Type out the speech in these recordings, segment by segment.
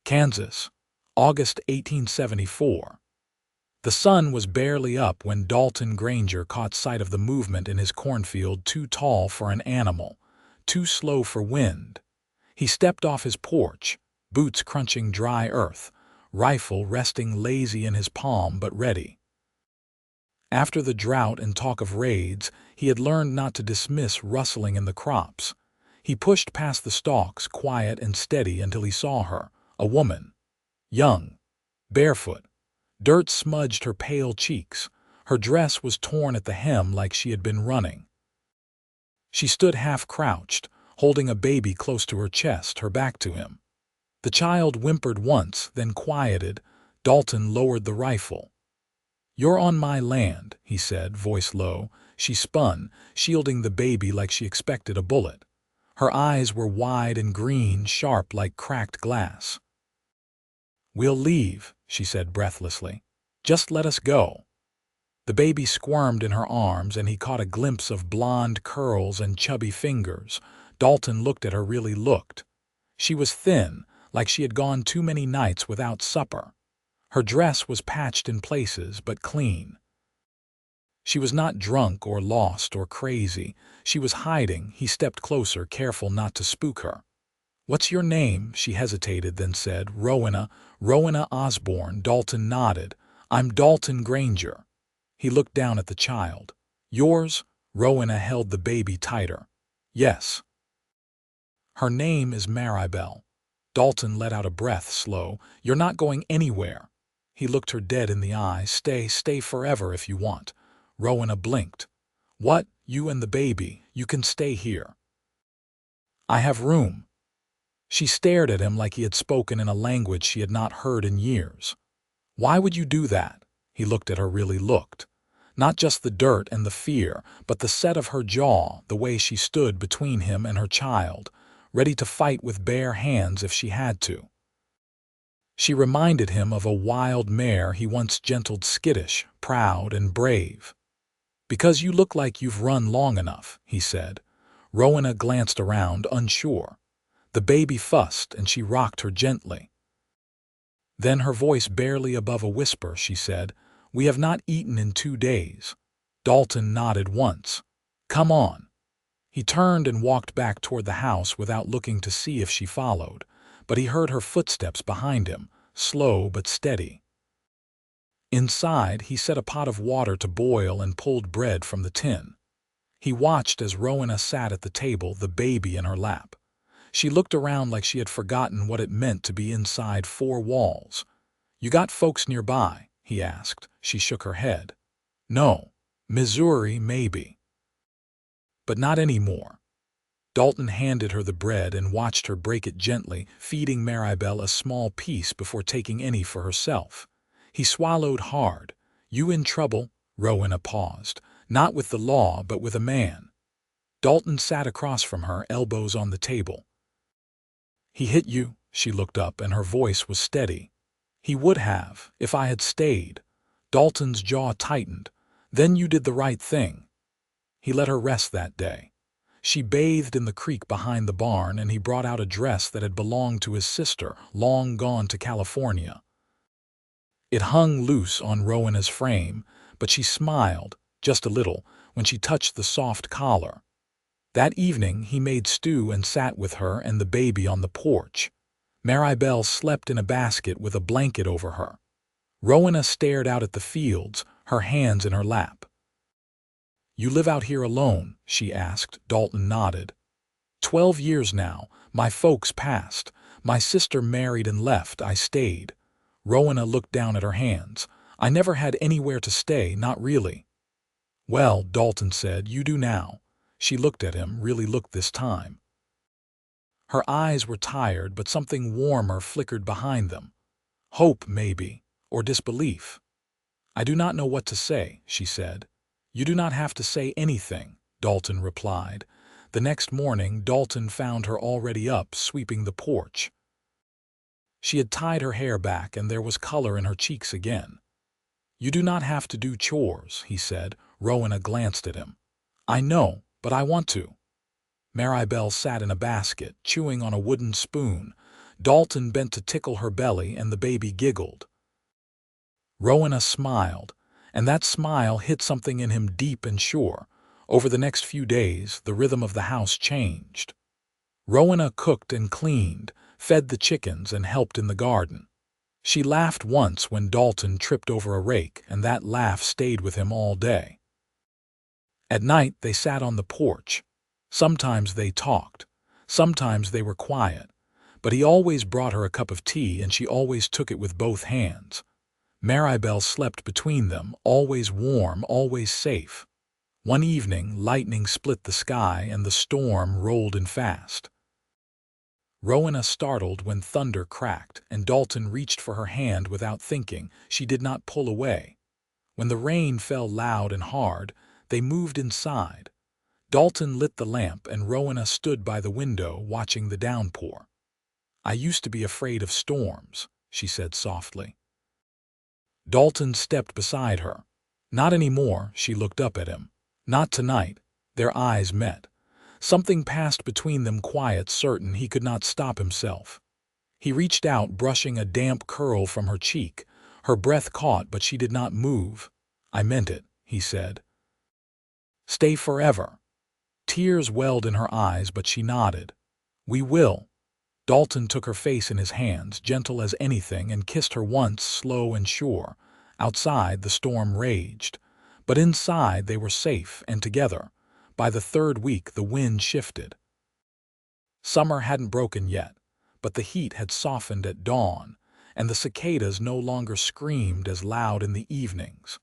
Kansas, August 1874. The sun was barely up when Dalton Granger caught sight of the movement in his cornfield, too tall for an animal, too slow for wind. He stepped off his porch, boots crunching dry earth, rifle resting lazy in his palm but ready. After the drought and talk of raids, he had learned not to dismiss rustling in the crops. He pushed past the stalks, quiet and steady, until he saw her, a woman, young, barefoot. Dirt smudged her pale cheeks. Her dress was torn at the hem like she had been running. She stood half-crouched, holding a baby close to her chest, her back to him. The child whimpered once, then quieted. Dalton lowered the rifle. "You're on my land," he said, voice low. She spun, shielding the baby like she expected a bullet. Her eyes were wide and green, sharp like cracked glass. "We'll leave," she said breathlessly. "Just let us go." The baby squirmed in her arms, and he caught a glimpse of blonde curls and chubby fingers. Dalton looked at her, really looked. She was thin, like she had gone too many nights without supper. Her dress was patched in places, but clean. She was not drunk or lost or crazy. She was hiding. He stepped closer, careful not to spook her. "What's your name?" She hesitated, then said, "Rowena Osborne." Dalton nodded. "I'm Dalton Granger." He looked down at the child. "Yours?" Rowena held the baby tighter. "Yes." "Her name is Maribelle." Dalton let out a breath, slow. "You're not going anywhere." He looked her dead in the eye. Stay forever if you want." Rowena blinked. "What? You and the baby? You can stay here." "I have room." She stared at him like he had spoken in a language she had not heard in years. "Why would you do that?" He looked at her, really looked. Not just the dirt and the fear, but the set of her jaw, the way she stood between him and her child, ready to fight with bare hands if she had to. She reminded him of a wild mare he once gentled, skittish, proud, and brave. "Because you look like you've run long enough," he said. Rowena glanced around, unsure. The baby fussed, and she rocked her gently. Then, her voice barely above a whisper, she said, "We have not eaten in 2 days." Dalton nodded once. "Come on." He turned and walked back toward the house without looking to see if she followed, but he heard her footsteps behind him, slow but steady. Inside, he set a pot of water to boil and pulled bread from the tin. He watched as Rowena sat at the table, the baby in her lap. She looked around like she had forgotten what it meant to be inside 4 walls. "You got folks nearby?" he asked. She shook her head. "No. Missouri, maybe. But not anymore." Dalton handed her the bread and watched her break it gently, feeding Maribelle a small piece before taking any for herself. He swallowed hard. "You in trouble?" Rowena paused. "Not with the law, but with a man." Dalton sat across from her, elbows on the table. "He hit you?" She looked up, and her voice was steady. "He would have, if I had stayed." Dalton's jaw tightened. "Then you did the right thing." He let her rest that day. She bathed in the creek behind the barn, and he brought out a dress that had belonged to his sister, long gone to California. It hung loose on Rowena's frame, but she smiled, just a little, when she touched the soft collar. That evening he made stew and sat with her and the baby on the porch. Maribelle slept in a basket with a blanket over her. Rowena stared out at the fields, her hands in her lap. "You live out here alone?" she asked. Dalton nodded. 12 years now. My folks passed. My sister married and left. I stayed." Rowena looked down at her hands. "I never had anywhere to stay, not really." "Well," Dalton said, "you do now." She looked at him, really looked this time. Her eyes were tired, but something warmer flickered behind them. Hope, maybe, or disbelief. "I do not know what to say," she said. "You do not have to say anything," Dalton replied. The next morning, Dalton found her already up, sweeping the porch. She had tied her hair back, and there was color in her cheeks again. "You do not have to do chores," he said. Rowena glanced at him. "I know, but I want to." Maribelle sat in a basket, chewing on a wooden spoon. Dalton bent to tickle her belly and the baby giggled. Rowena smiled, and that smile hit something in him deep and sure. Over the next few days, the rhythm of the house changed. Rowena cooked and cleaned, fed the chickens, and helped in the garden. She laughed once when Dalton tripped over a rake, and that laugh stayed with him all day. At night, they sat on the porch. Sometimes they talked. Sometimes they were quiet. But he always brought her a cup of tea, and she always took it with both hands. Maribelle slept between them, always warm, always safe. One evening, lightning split the sky, and the storm rolled in fast. Rowena startled when thunder cracked, and Dalton reached for her hand without thinking. She did not pull away. When the rain fell loud and hard, they moved inside. Dalton lit the lamp, and Rowena stood by the window watching the downpour. "I used to be afraid of storms," she said softly. Dalton stepped beside her. "Not anymore," she looked up at him. "Not tonight." Their eyes met. Something passed between them, quiet, certain. He could not stop himself. He reached out, brushing a damp curl from her cheek. Her breath caught, but she did not move. "I meant it," he said. "Stay forever." Tears welled in her eyes, but she nodded. "We will." Dalton took her face in his hands, gentle as anything, and kissed her once, slow and sure. Outside, the storm raged. But inside, they were safe and together. By the third week, the wind shifted. Summer hadn't broken yet, but the heat had softened at dawn, and the cicadas no longer screamed as loud in the evenings.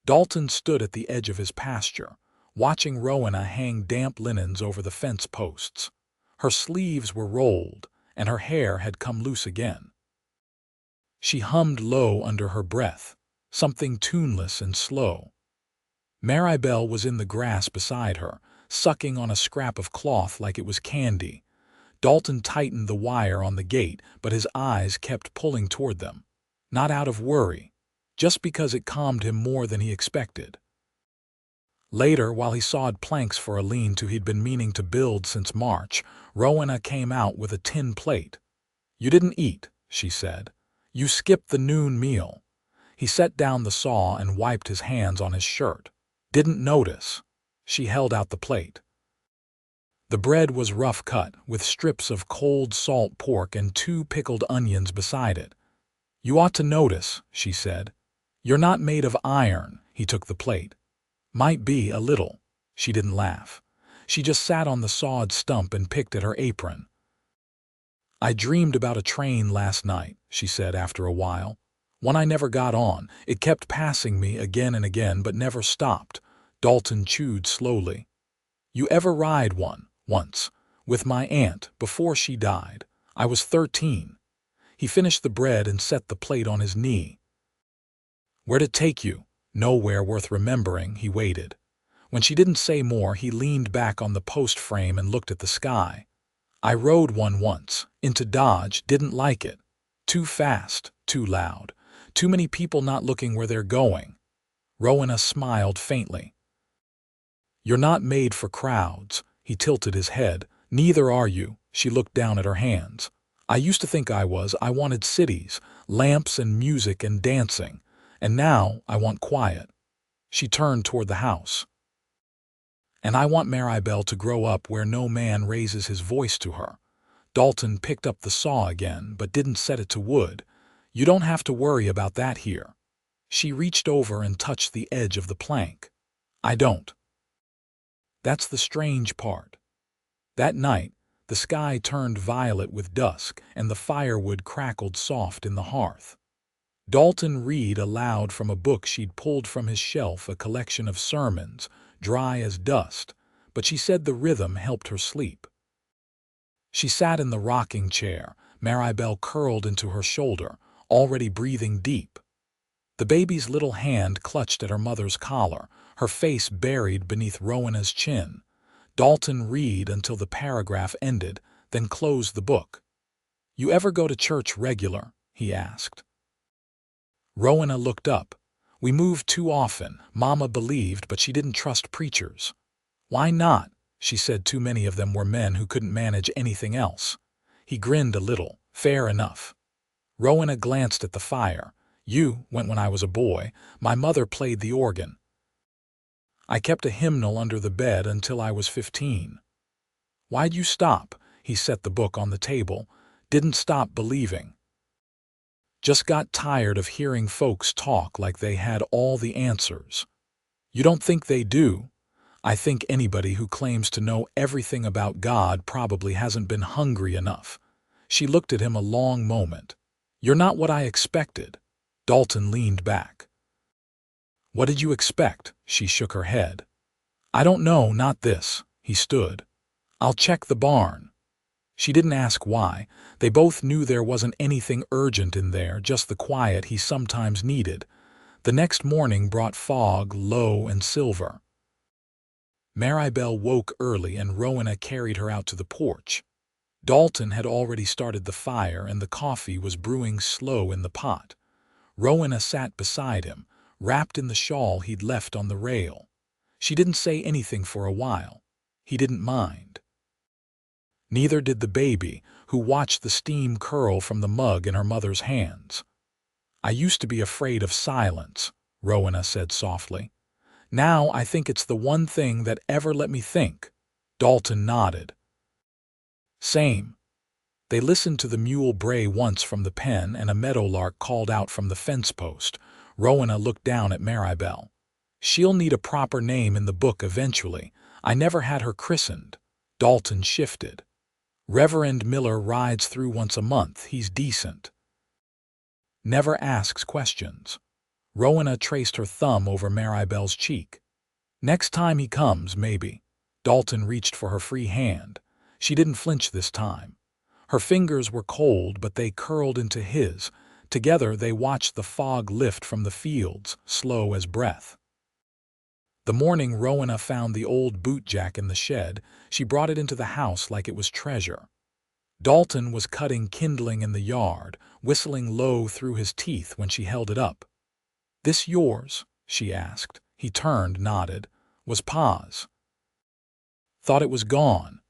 Dalton stood at the edge of his pasture, watching Rowena hang damp linens over the fence posts. Her sleeves were rolled, and her hair had come loose again. She hummed low under her breath, something tuneless and slow. Maribelle was in the grass beside her, sucking on a scrap of cloth like it was candy. Dalton tightened the wire on the gate, but his eyes kept pulling toward them. Not out of worry, just because it calmed him more than he expected. Later, while he sawed planks for a lean-to he'd been meaning to build since March, Rowena came out with a tin plate. "You didn't eat," she said. "You skipped the noon meal." He set down the saw and wiped his hands on his shirt. "Didn't notice." She held out the plate. The bread was rough cut, with strips of cold salt pork and 2 pickled onions beside it. "You ought to notice," she said. "You're not made of iron." He took the plate. "Might be, a little." She didn't laugh. She just sat on the sawed stump and picked at her apron. "I dreamed about a train last night," she said after a while. "One I never got on. It kept passing me again and again, but never stopped." Dalton chewed slowly. "You ever ride one?" "Once. With my aunt, before she died. I was 13. He finished the bread and set the plate on his knee. "Where'd it take you?" "Nowhere worth remembering." He waited. When she didn't say more, he leaned back on the post frame and looked at the sky. "I rode one once. Into Dodge. Didn't like it. Too fast. Too loud. Too many people not looking where they're going." Rowena smiled faintly. "You're not made for crowds." He tilted his head. "Neither are you." She looked down at her hands. "I used to think I was. I wanted cities, lamps and music and dancing. And now I want quiet." She turned toward the house. "And I want Maribelle to grow up where no man raises his voice to her." Dalton picked up the saw again, but didn't set it to wood. "You don't have to worry about that here." She reached over and touched the edge of the plank. "I don't." That's the strange part. That night, the sky turned violet with dusk, and the firewood crackled soft in the hearth. Dalton read aloud from a book she'd pulled from his shelf, a collection of sermons, dry as dust, but she said the rhythm helped her sleep. She sat in the rocking chair, Maribelle curled into her shoulder, already breathing deep. The baby's little hand clutched at her mother's collar, her face buried beneath Rowena's chin. Dalton read until the paragraph ended, then closed the book. "You ever go to church regular?" he asked. Rowena looked up. "We moved too often. Mama believed, but she didn't trust preachers." "Why not?" She said too many of them were men who couldn't manage anything else. He grinned a little. Fair enough. Rowena glanced at the fire. You went when I was a boy. My mother played the organ. I kept a hymnal under the bed until I was 15. Why'd you stop? He set the book on the table. Didn't stop believing. Just got tired of hearing folks talk like they had all the answers. You don't think they do? I think anybody who claims to know everything about God probably hasn't been hungry enough. She looked at him a long moment. You're not what I expected. Dalton leaned back. What did you expect? She shook her head. I don't know, not this. He stood. I'll check the barn. She didn't ask why. They both knew there wasn't anything urgent in there, just the quiet he sometimes needed. The next morning brought fog, low and silver. Maribelle woke early and Rowena carried her out to the porch. Dalton had already started the fire and the coffee was brewing slow in the pot. Rowena sat beside him, wrapped in the shawl he'd left on the rail. She didn't say anything for a while. He didn't mind. Neither did the baby, who watched the steam curl from the mug in her mother's hands. I used to be afraid of silence, Rowena said softly. Now I think it's the one thing that ever let me think. Dalton nodded. Same. They listened to the mule bray once from the pen and a meadowlark called out from the fence post. Rowena looked down at Maribelle. She'll need a proper name in the book eventually. I never had her christened. Dalton shifted. Reverend Miller rides through once a month. He's decent. Never asks questions. Rowena traced her thumb over Maribelle's cheek. Next time he comes, maybe. Dalton reached for her free hand. She didn't flinch this time. Her fingers were cold, but they curled into his. Together they watched the fog lift from the fields, slow as breath. The morning Rowena found the old bootjack in the shed, she brought it into the house like it was treasure. Dalton was cutting kindling in the yard, whistling low through his teeth when she held it up. This yours? She asked. He turned, nodded. Was Pa's. Thought it was gone.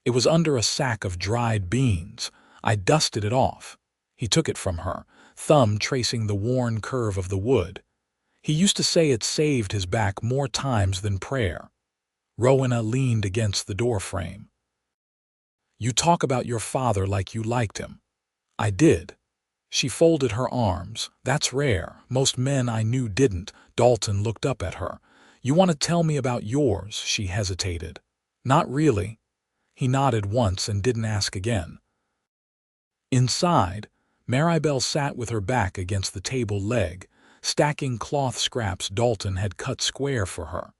It was under a sack of dried beans. I dusted it off. He took it from her, thumb tracing the worn curve of the wood. He used to say it saved his back more times than prayer. Rowena leaned against the doorframe. You talk about your father like you liked him. I did. She folded her arms. That's rare. Most men I knew didn't. Dalton looked up at her. You want to tell me about yours? She hesitated. Not really. He nodded once and didn't ask again. Inside, Maribelle sat with her back against the table leg, stacking cloth scraps Dalton had cut square for her.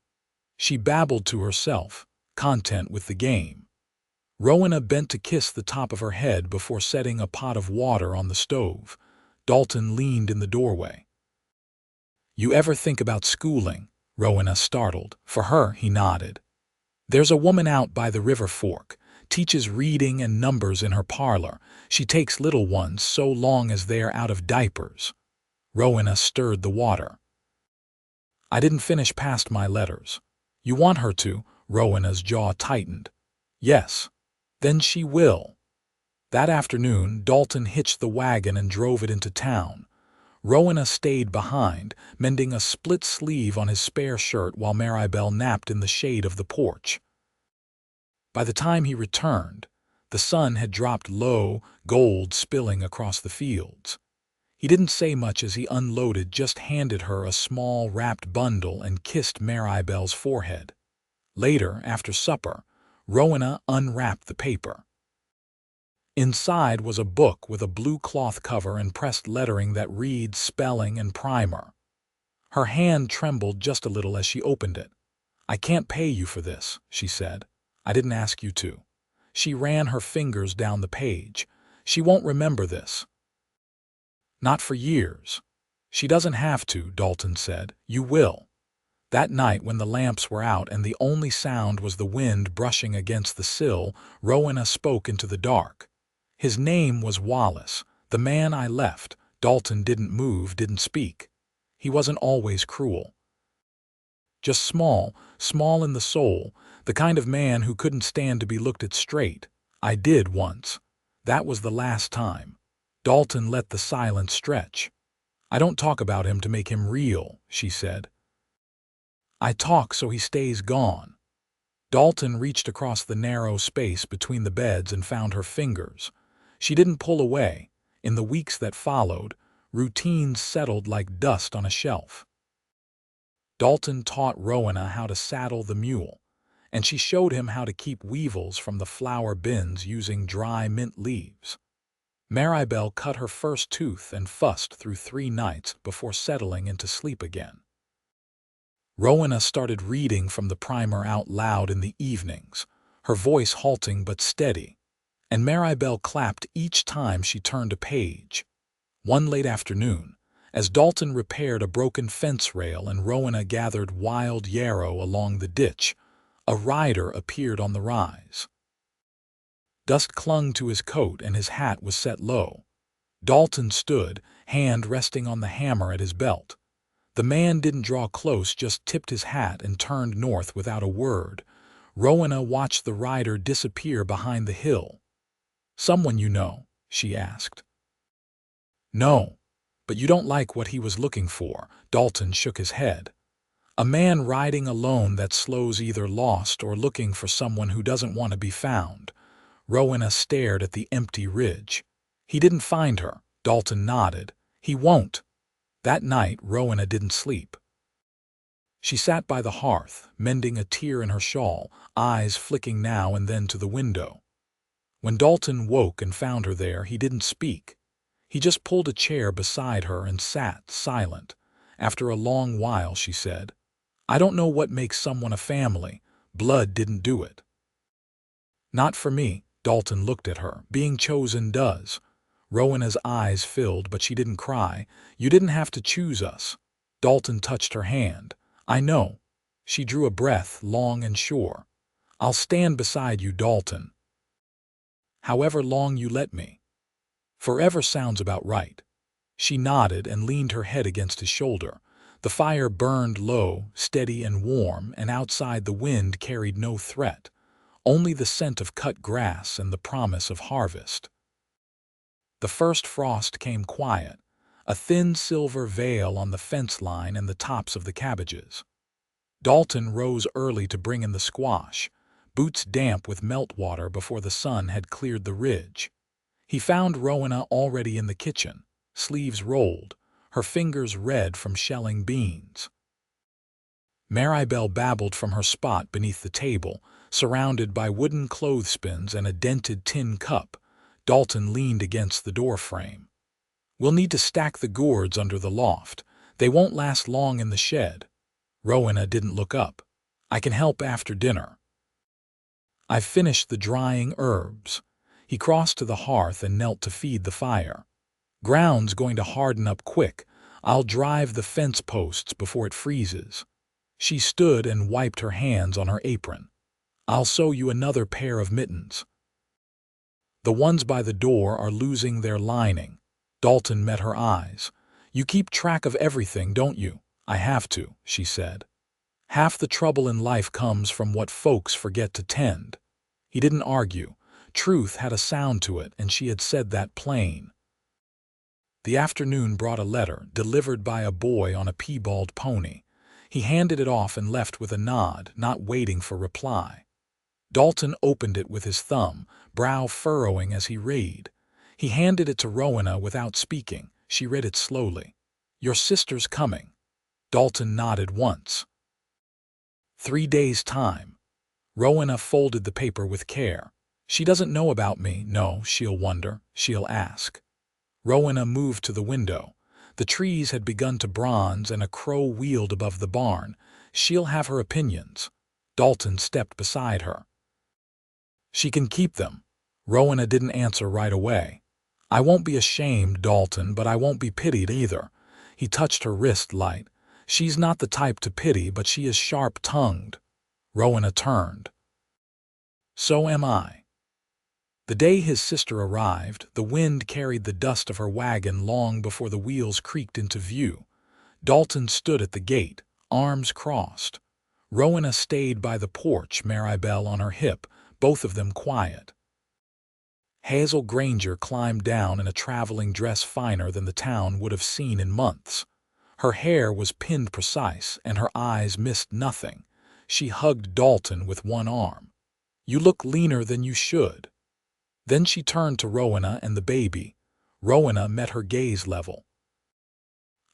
She babbled to herself, content with the game. Rowena bent to kiss the top of her head before setting a pot of water on the stove. Dalton leaned in the doorway. You ever think about schooling? Rowena startled. For her, he nodded. There's a woman out by the river fork, teaches reading and numbers in her parlor. She takes little ones so long as they're out of diapers. Rowena stirred the water. I didn't finish past my letters. You want her to? Rowena's jaw tightened. Yes. Then she will. That afternoon, Dalton hitched the wagon and drove it into town. Rowena stayed behind, mending a split sleeve on his spare shirt while Maribelle napped in the shade of the porch. By the time he returned, the sun had dropped low, gold spilling across the fields. He didn't say much as he unloaded, just handed her a small wrapped bundle and kissed Maribelle's forehead. Later, after supper, Rowena unwrapped the paper. Inside was a book with a blue cloth cover and pressed lettering that reads spelling and primer. Her hand trembled just a little as she opened it. I can't pay you for this, she said. I didn't ask you to. She ran her fingers down the page. She won't remember this. Not for years. She doesn't have to, Dalton said. You will. That night when the lamps were out and the only sound was the wind brushing against the sill, Rowena spoke into the dark. His name was Wallace, the man I left. Dalton didn't move, didn't speak. He wasn't always cruel. Just small in the soul, the kind of man who couldn't stand to be looked at straight. I did once. That was the last time. Dalton let the silence stretch. "I don't talk about him to make him real," she said. "I talk so he stays gone." Dalton reached across the narrow space between the beds and found her fingers. She didn't pull away. In the weeks that followed, routines settled like dust on a shelf. Dalton taught Rowena how to saddle the mule, and she showed him how to keep weevils from the flower bins using dry mint leaves. Maribelle cut her first tooth and fussed through 3 nights before settling into sleep again. Rowena started reading from the primer out loud in the evenings, her voice halting but steady, and Maribelle clapped each time she turned a page. One late afternoon, as Dalton repaired a broken fence rail and Rowena gathered wild yarrow along the ditch, a rider appeared on the rise. Dust clung to his coat and his hat was set low. Dalton stood, hand resting on the hammer at his belt. The man didn't draw close, just tipped his hat and turned north without a word. Rowena watched the rider disappear behind the hill. "Someone you know?" she asked. "No, but you don't like what he was looking for." Dalton shook his head. "A man riding alone that slows, either lost or looking for someone who doesn't want to be found." Rowena stared at the empty ridge. "He didn't find her." Dalton nodded. "He won't." That night, Rowena didn't sleep. She sat by the hearth, mending a tear in her shawl, eyes flicking now and then to the window. When Dalton woke and found her there, he didn't speak. He just pulled a chair beside her and sat, silent. After a long while, she said, "I don't know what makes someone a family. Blood didn't do it." "Not for me." Dalton looked at her. "Being chosen does." Rowena's eyes filled, but she didn't cry. "You didn't have to choose us." Dalton touched her hand. "I know." She drew a breath, long and sure. "I'll stand beside you, Dalton. However long you let me." "Forever sounds about right." She nodded and leaned her head against his shoulder. The fire burned low, steady and warm, and outside the wind carried no threat, only the scent of cut grass and the promise of harvest. The first frost came quiet, a thin silver veil on the fence line and the tops of the cabbages. Dalton rose early to bring in the squash, boots damp with meltwater before the sun had cleared the ridge. He found Rowena already in the kitchen, sleeves rolled, her fingers red from shelling beans. Maribelle babbled from her spot beneath the table, surrounded by wooden clothespins and a dented tin cup. Dalton leaned against the doorframe. "We'll need to stack the gourds under the loft. They won't last long in the shed." Rowena didn't look up. "I can help after dinner. I've finished the drying herbs." He crossed to the hearth and knelt to feed the fire. "Ground's going to harden up quick. I'll drive the fence posts before it freezes." She stood and wiped her hands on her apron. "I'll sew you another pair of mittens. The ones by the door are losing their lining." Dalton met her eyes. "You keep track of everything, don't you?" "I have to," she said. "Half the trouble in life comes from what folks forget to tend." He didn't argue. Truth had a sound to it, and she had said that plain. The afternoon brought a letter, delivered by a boy on a piebald pony. He handed it off and left with a nod, not waiting for reply. Dalton opened it with his thumb, brow furrowing as he read. He handed it to Rowena without speaking. She read it slowly. "Your sister's coming." Dalton nodded once. 3 days' time. Rowena folded the paper with care. "She doesn't know about me." "No, she'll wonder. She'll ask." Rowena moved to the window. The trees had begun to bronze and a crow wheeled above the barn. "She'll have her opinions." Dalton stepped beside her. "She can keep them." Rowena didn't answer right away. "I won't be ashamed, Dalton, but I won't be pitied either." He touched her wrist light. "She's not the type to pity, but she is sharp-tongued." Rowena turned. "So am I." The day his sister arrived, the wind carried the dust of her wagon long before the wheels creaked into view. Dalton stood at the gate, arms crossed. Rowena stayed by the porch, Maribelle on her hip, both of them quiet. Hazel Granger climbed down in a traveling dress finer than the town would have seen in months. Her hair was pinned precise, and her eyes missed nothing. She hugged Dalton with one arm. "You look leaner than you should." Then she turned to Rowena and the baby. Rowena met her gaze level.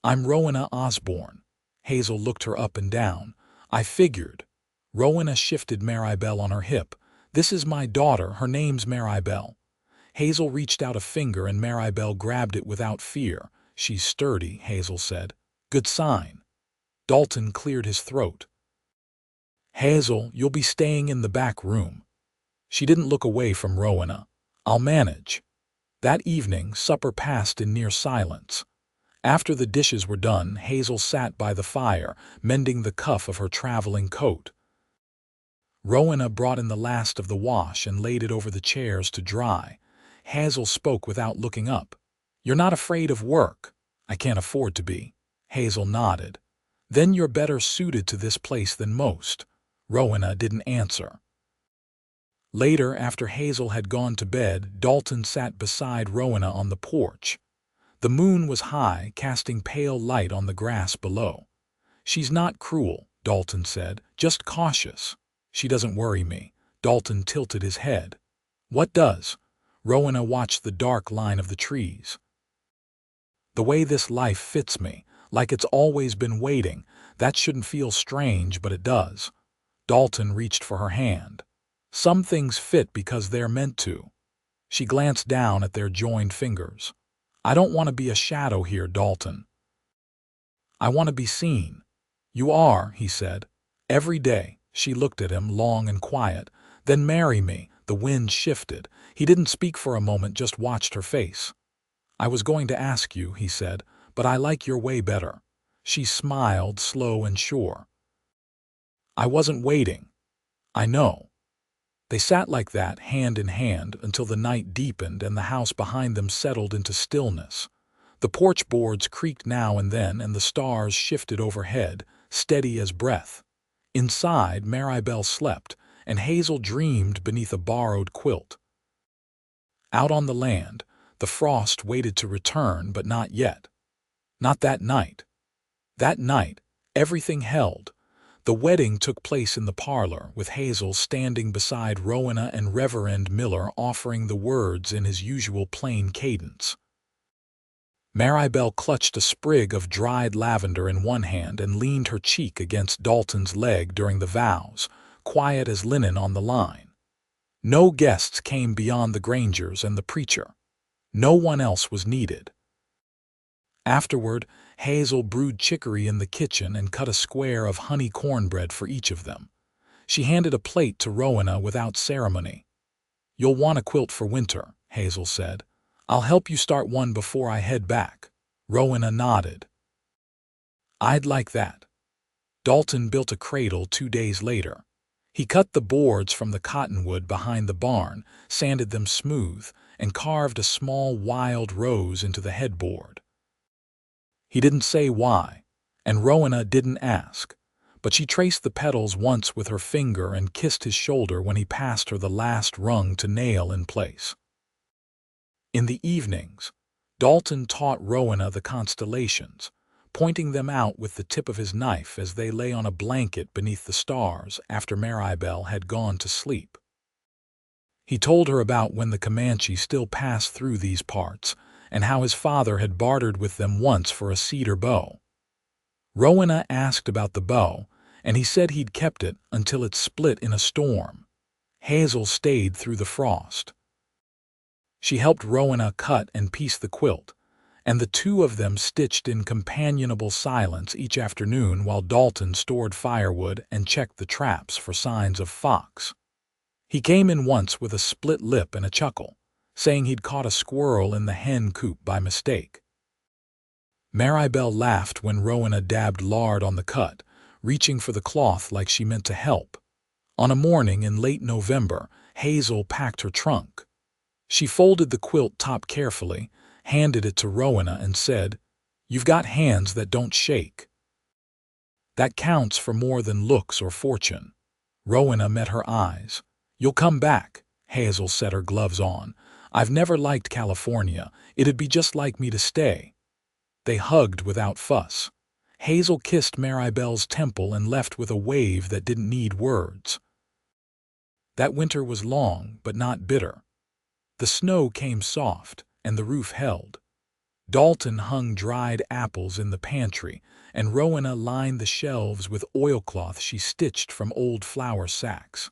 "I'm Rowena Osborne." Hazel looked her up and down. "I figured." Rowena shifted Maribelle on her hip. "This is my daughter. Her name's Maribelle." Hazel reached out a finger and Maribelle grabbed it without fear. "She's sturdy," Hazel said. "Good sign." Dalton cleared his throat. "Hazel, you'll be staying in the back room." She didn't look away from Rowena. "I'll manage." That evening, supper passed in near silence. After the dishes were done, Hazel sat by the fire, mending the cuff of her traveling coat. Rowena brought in the last of the wash and laid it over the chairs to dry. Hazel spoke without looking up. "You're not afraid of work?" "I can't afford to be." Hazel nodded. "Then you're better suited to this place than most." Rowena didn't answer. Later, after Hazel had gone to bed, Dalton sat beside Rowena on the porch. The moon was high, casting pale light on the grass below. "She's not cruel," Dalton said, "just cautious." "She doesn't worry me." Dalton tilted his head. "What does?" Rowena watched the dark line of the trees. "The way this life fits me, like it's always been waiting. That shouldn't feel strange, but it does." Dalton reached for her hand. "Some things fit because they're meant to." She glanced down at their joined fingers. "I don't want to be a shadow here, Dalton. I want to be seen." "You are," he said. "Every day." She looked at him, long and quiet. "Then marry me." The wind shifted. He didn't speak for a moment, just watched her face. "I was going to ask you," he said, "but I like your way better." She smiled, slow and sure. "I wasn't waiting." "I know." They sat like that, hand in hand, until the night deepened and the house behind them settled into stillness. The porch boards creaked now and then, and the stars shifted overhead, steady as breath. Inside, Maribelle slept, and Hazel dreamed beneath a borrowed quilt. Out on the land, the frost waited to return, but not yet. Not that night. That night, everything held. The wedding took place in the parlor, with Hazel standing beside Rowena and Reverend Miller offering the words in his usual plain cadence. Maribelle clutched a sprig of dried lavender in one hand and leaned her cheek against Dalton's leg during the vows, quiet as linen on the line. No guests came beyond the Grangers and the preacher. No one else was needed. Afterward, Hazel brewed chicory in the kitchen and cut a square of honey cornbread for each of them. She handed a plate to Rowena without ceremony. "You'll want a quilt for winter," Hazel said. "I'll help you start one before I head back." Rowena nodded. "I'd like that." Dalton built a cradle 2 days later. He cut the boards from the cottonwood behind the barn, sanded them smooth, and carved a small wild rose into the headboard. He didn't say why, and Rowena didn't ask, but she traced the petals once with her finger and kissed his shoulder when he passed her the last rung to nail in place. In the evenings, Dalton taught Rowena the constellations, pointing them out with the tip of his knife as they lay on a blanket beneath the stars after Maribelle had gone to sleep. He told her about when the Comanche still passed through these parts, and how his father had bartered with them once for a cedar bow. Rowena asked about the bow, and he said he'd kept it until it split in a storm. Hazel stayed through the frost. She helped Rowena cut and piece the quilt, and the two of them stitched in companionable silence each afternoon while Dalton stored firewood and checked the traps for signs of fox. He came in once with a split lip and a chuckle, saying he'd caught a squirrel in the hen coop by mistake. Maribelle laughed when Rowena dabbed lard on the cut, reaching for the cloth like she meant to help. On a morning in late November, Hazel packed her trunk. She folded the quilt top carefully, handed it to Rowena, and said, "You've got hands that don't shake. That counts for more than looks or fortune." Rowena met her eyes. "You'll come back." Hazel set her gloves on. I've never liked California. It'd be just like me to stay." They hugged without fuss. Hazel kissed Maribelle's temple and left with a wave that didn't need words. That winter was long, but not bitter. The snow came soft, and the roof held. Dalton hung dried apples in the pantry, and Rowena lined the shelves with oilcloth she stitched from old flour sacks.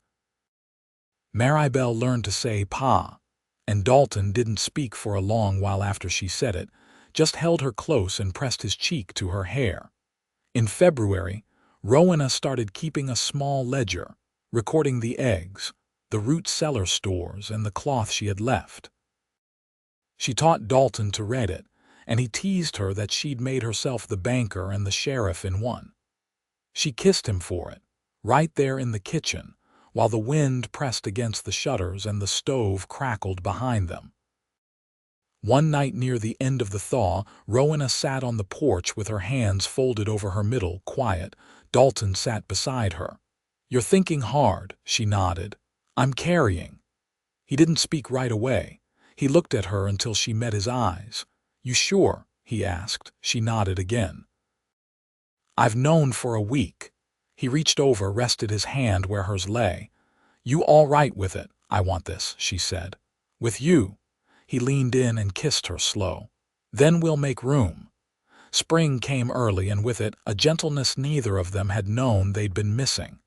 Maribelle learned to say "Pa," and Dalton didn't speak for a long while after she said it, just held her close and pressed his cheek to her hair. In February, Rowena started keeping a small ledger, recording the eggs, the root cellar stores, and the cloth she had left. She taught Dalton to read it, and he teased her that she'd made herself the banker and the sheriff in one. She kissed him for it, right there in the kitchen, while the wind pressed against the shutters and the stove crackled behind them. One night near the end of the thaw, Rowena sat on the porch with her hands folded over her middle, quiet. Dalton sat beside her. "You're thinking hard," she nodded. "I'm carrying." He didn't speak right away. He looked at her until she met his eyes. "You sure?" he asked. She nodded again. "I've known for a week." He reached over, rested his hand where hers lay. "You all right with it?" "I want this," she said. "With you." He leaned in and kissed her slow. "Then we'll make room." Spring came early, and with it a gentleness neither of them had known they'd been missing.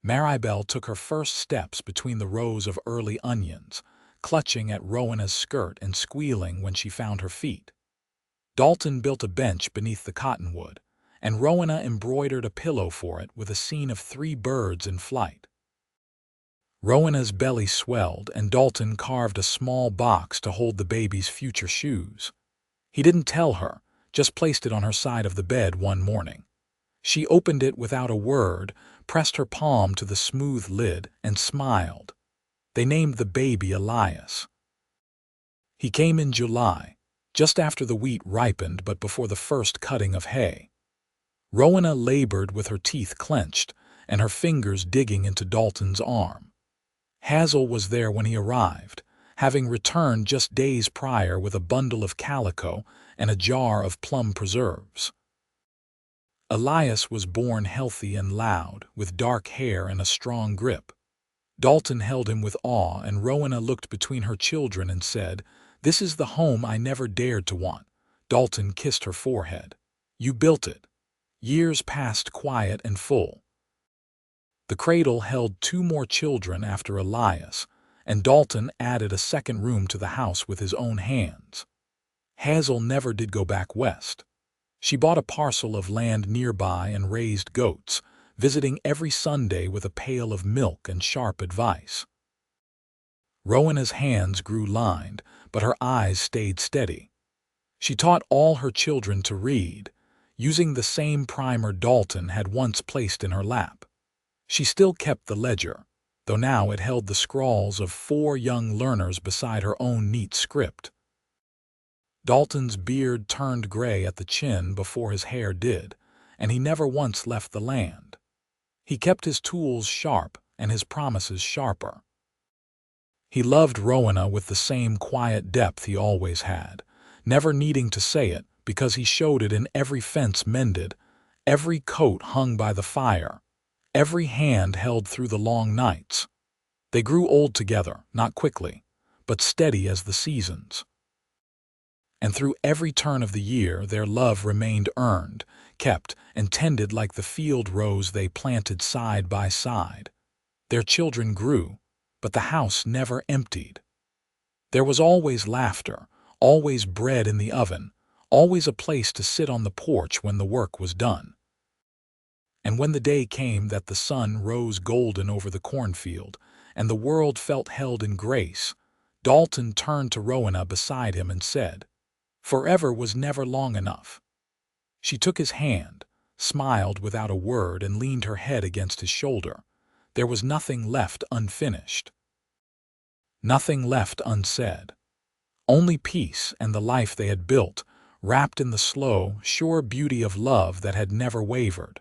Maribelle took her first steps between the rows of early onions, clutching at Rowena's skirt and squealing when she found her feet. Dalton built a bench beneath the cottonwood, and Rowena embroidered a pillow for it with a scene of 3 birds in flight. Rowena's belly swelled, and Dalton carved a small box to hold the baby's future shoes. He didn't tell her, just placed it on her side of the bed one morning. She opened it without a word, pressed her palm to the smooth lid, and smiled. They named the baby Elias. He came in July, just after the wheat ripened but before the first cutting of hay. Rowena labored with her teeth clenched and her fingers digging into Dalton's arm. Hazel was there when he arrived, having returned just days prior with a bundle of calico and a jar of plum preserves. Elias was born healthy and loud, with dark hair and a strong grip. Dalton held him with awe, and Rowena looked between her children and said, "This is the home I never dared to want." Dalton kissed her forehead. "You built it." Years passed quiet and full. The cradle held 2 more children after Elias, and Dalton added a second room to the house with his own hands. Hazel never did go back west. She bought a parcel of land nearby and raised goats, visiting every Sunday with a pail of milk and sharp advice. Rowena's hands grew lined, but her eyes stayed steady. She taught all her children to read, using the same primer Dalton had once placed in her lap. She still kept the ledger, though now it held the scrawls of 4 young learners beside her own neat script. Dalton's beard turned gray at the chin before his hair did, and he never once left the land. He kept his tools sharp and his promises sharper. He loved Rowena with the same quiet depth he always had, never needing to say it because he showed it in every fence mended, every coat hung by the fire, every hand held through the long nights. They grew old together, not quickly, but steady as the seasons. And through every turn of the year their love remained earned, kept, and tended like the field rose they planted side by side. Their children grew, but the house never emptied. There was always laughter, always bread in the oven, always a place to sit on the porch when the work was done. And when the day came that the sun rose golden over the cornfield, and the world felt held in grace, Dalton turned to Rowena beside him and said, "Forever was never long enough." She took his hand, smiled without a word, and leaned her head against his shoulder. There was nothing left unfinished. Nothing left unsaid. Only peace and the life they had built, wrapped in the slow, sure beauty of love that had never wavered.